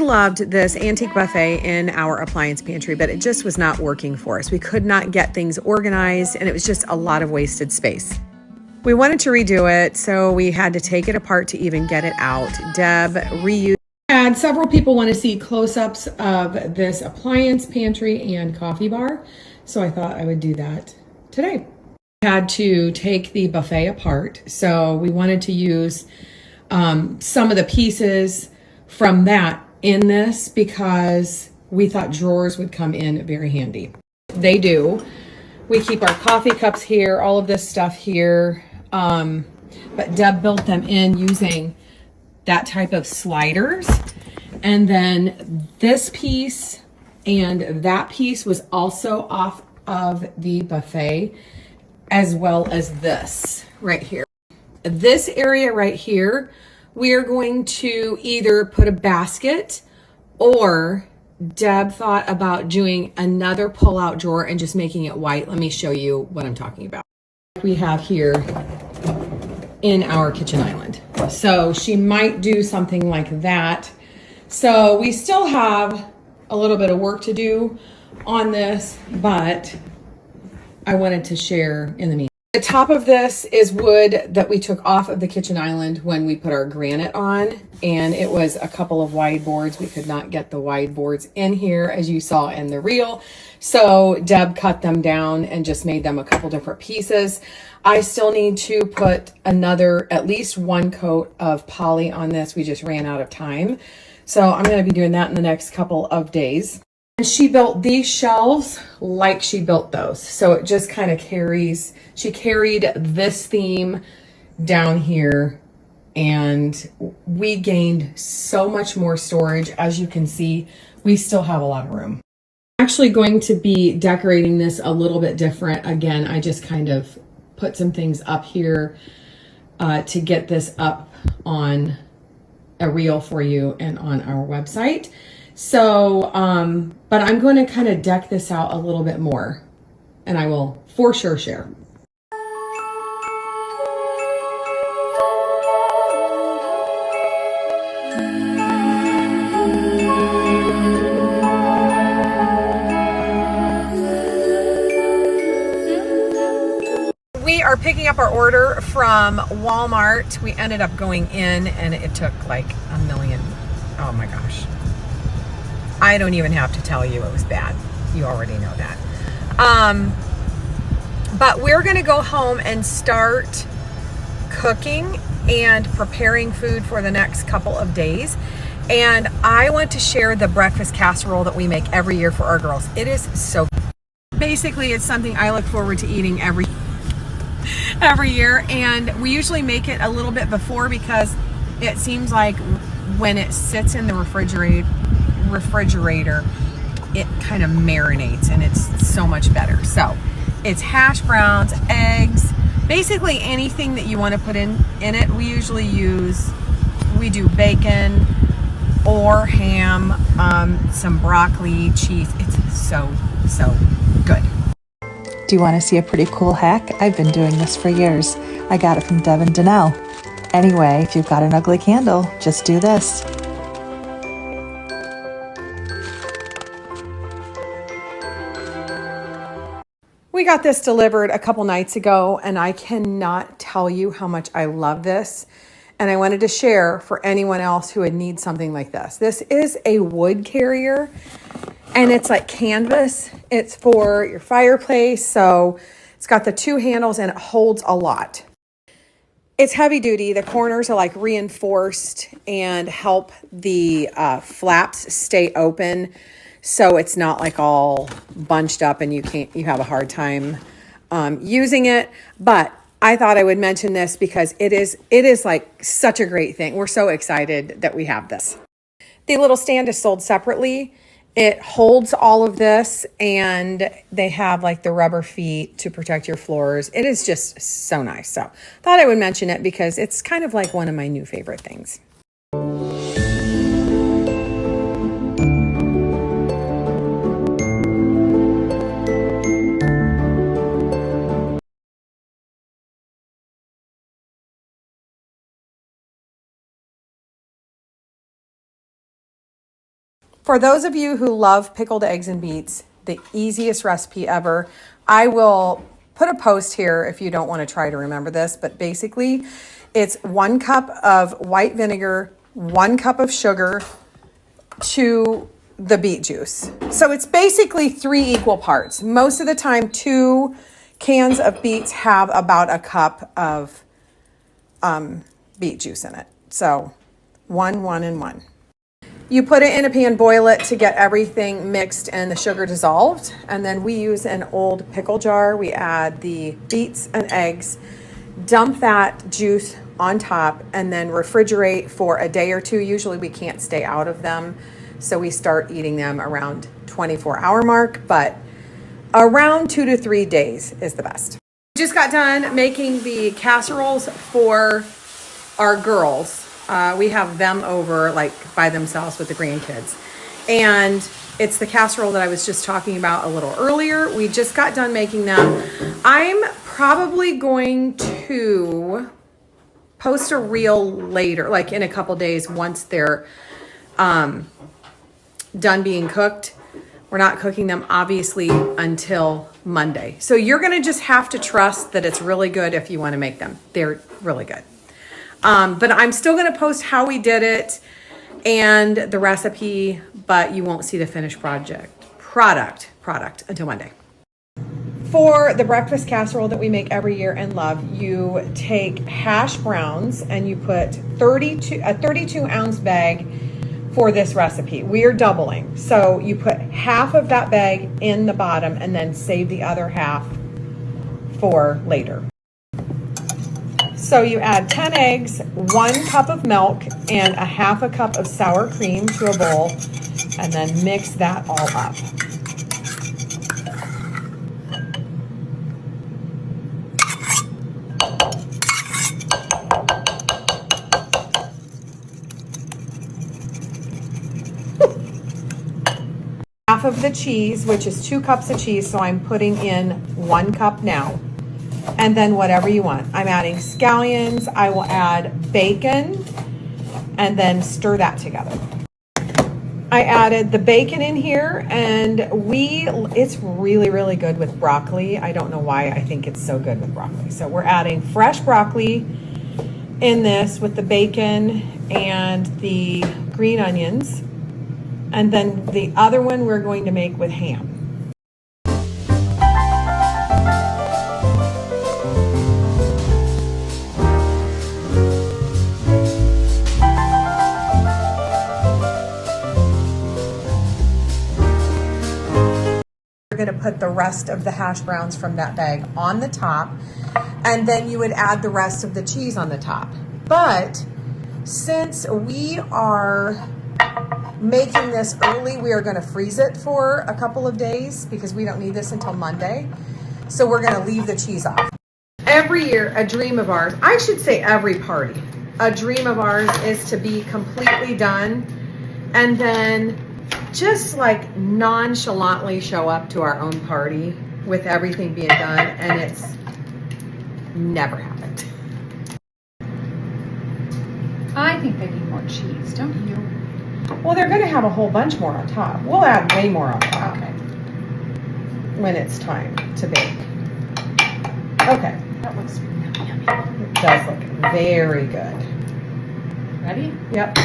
loved this antique buffet in our appliance pantry, but it just was not working for us. We could not get things organized, and it was just a lot of wasted space. We wanted to redo it, so we had to take it apart to even get it out. Deb reused. Had several people want to see close-ups of this appliance pantry and coffee bar, so I thought I would do that today. I had to take the buffet apart, so we wanted to use some of the pieces from that in this because we thought drawers would come in very handy. They do. We keep our coffee cups here, all of this stuff here, but Deb built them in using that type of sliders. And then this piece and that piece was also off of the buffet, as well as this right here. This area right here, we are going to either put a basket, or Deb thought about doing another pull-out drawer and just making it white. Let me show you what I'm talking about. We have here in our kitchen island. So she might do something like that. So we still have a little bit of work to do on this, but I wanted to share in the meantime. The top of this is wood that we took off of the kitchen island when we put our granite on, and it was a couple of wide boards. We could not get the wide boards in here, as you saw in the reel. So Deb cut them down and just made them a couple different pieces. I still need to put at least one coat of poly on this. We just ran out of time. So I'm going to be doing that in the next couple of days. And she built these shelves like she built those. So it just kind of she carried this theme down here, and we gained so much more storage. As you can see, we still have a lot of room. I'm actually going to be decorating this a little bit different. Again, I just kind of put some things up here to get this up on a reel for you and on our website. So, but I'm going to kind of deck this out a little bit more, and I will for sure share. We are picking up our order from Walmart. We ended up going in, and it took like a million. Oh my gosh. I don't even have to tell you it was bad. You already know that. But we're going to go home and start cooking and preparing food for the next couple of days. And I want to share the breakfast casserole that we make every year for our girls. It is so good. Basically, it's something I look forward to eating every year. And we usually make it a little bit before, because it seems like when it sits in the refrigerator, it kind of marinates, and it's so much better. So it's hash browns, eggs, basically anything that you want to put in it. We do bacon or ham, some broccoli, cheese. It's so good. Do you want to see a pretty cool hack? I've been doing this for years. I got it from DebandDanelle. Anyway, if you've got an ugly candle, just do this. We got this delivered a couple nights ago, and I cannot tell you how much I love this. And I wanted to share for anyone else who would need something like this. This is a wood carrier, and it's like canvas. It's for your fireplace. So it's got the two handles, and it holds a lot. It's heavy duty. The corners are like reinforced and help the flaps stay open, so it's not like all bunched up and you have a hard time using it. But I thought I would mention this because it is like such a great thing. We're so excited that we have this. The little stand is sold separately. It holds all of this, and they have like the rubber feet to protect your floors. It is just so nice. So thought I would mention it because it's kind of like one of my new favorite things. For those of you who love pickled eggs and beets, the easiest recipe ever, I will put a post here if you don't want to try to remember this, but basically it's 1 cup of white vinegar, 1 cup of sugar to the beet juice. So it's basically 3 equal parts. Most of the time, 2 cans of beets have about a cup of beet juice in it. So 1, 1, and 1. You put it in a pan, boil it to get everything mixed and the sugar dissolved. And then we use an old pickle jar. We add the beets and eggs, dump that juice on top, and then refrigerate for a day or 2. Usually we can't stay out of them, so we start eating them around 24-hour mark, but around 2 to 3 days is the best. Just got done making the casseroles for our girls. We have them over like by themselves with the grandkids. And it's the casserole that I was just talking about a little earlier. We just got done making them. I'm probably going to post a reel later, like in a couple days once they're done being cooked. We're not cooking them obviously until Monday. So you're going to just have to trust that it's really good if you want to make them. They're really good. But I'm still going to post how we did it and the recipe, but you won't see the finished product until Monday. For the breakfast casserole that we make every year and love, you take hash browns and you put a 32-ounce bag for this recipe. We are doubling. So you put half of that bag in the bottom and then save the other half for later. So you add 10 eggs, 1 cup of milk, and a half a cup of sour cream to a bowl, and then mix that all up. Half of the cheese, which is 2 cups of cheese, so I'm putting in 1 cup now. And then whatever you want. I'm adding scallions. I will add bacon and then stir that together. I added the bacon in here, and it's really, really good with broccoli. I don't know why I think it's so good with broccoli. So we're adding fresh broccoli in this with the bacon and the green onions. And then the other one we're going to make with ham. We're going to put the rest of the hash browns from that bag on the top, and then you would add the rest of the cheese on the top. But since we are making this early, we are going to freeze it for a couple of days because we don't need this until Monday. So we're going to leave the cheese off. Every year, a dream of ours, I should say every party, a dream of ours is to be completely done and then just like nonchalantly show up to our own party with everything being done, and it's never happened. I think they need more cheese, don't you? Well, they're going to have a whole bunch more on top. We'll add way more on top when it's time to bake. Okay. That looks yummy. It does look very good. Ready? Yep.